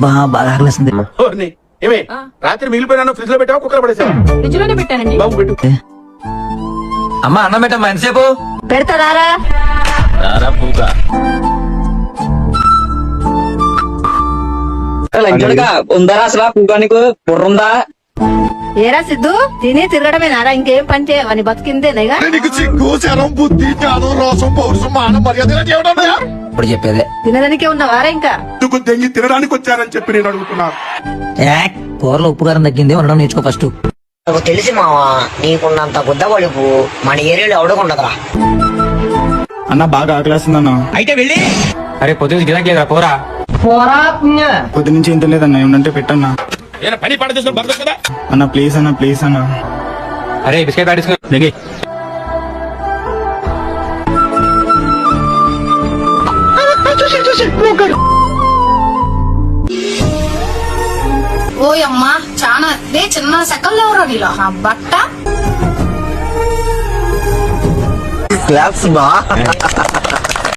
బాగా ఆకలేస్తుంది. ఏమే రాత్రి మిగిలిపోయినా ఫ్రిడ్జ్ లో పెట్టావా కుక్కర్ పడేసావా? ఫ్రిడ్జ్ లోనే పెట్టానండి. బాబు పెట్టు. అమ్మా అన్నం పెట్టమ్మా, ఎంతసేపు పెడతారా? ఉందరా అసలు పూగా నీకు బుర్రుందా? ఏరా సిద్ధు, తిని తిరగడమేనారా? ఇంకేం పని చేయవని బతికిందేనేగా? నీకు సిగ్గు శరం బుద్ధి జ్ఞానం రోసం పౌరుషం మానం మర్యాద ఏమన్నా ఇప్పుడు చెప్పేదే. తినడానికే ఉన్నవారా ఇంకా? ఎందుకు దెంగి తినడానికి వచ్చారని చెప్పి నేను అడుగుతున్నా. కూరలో ఉప్పు కారం తగ్గింది, ఉండడం నేర్చుకో ఫస్ట్. నాకు తెలిసి మావా నీకున్నంత గుద్ద కొడుకు మన ఏరియాలో ఎవడకుండదురా. అన్న బాగా ఆకలేస్తుందన్న. అయితే వెళ్ళి అరే పొద్దున గిరాకీ లేదురా పోరా. పొద్దు నుంచి ఏం తెలియదన్న, ఏమంటే పెట్టన్నా. పని పాట చేసిన బర్రె కదా. అన్న ప్లీజ్ అన్న, ప్లీజ్ అన్న. అరే బిస్కెట్ పాటించుకో. ఓయమ్మా చానా చిన్న సెకండ్ ఎవరో నీలో బట్ట క్లాప్స్ బా.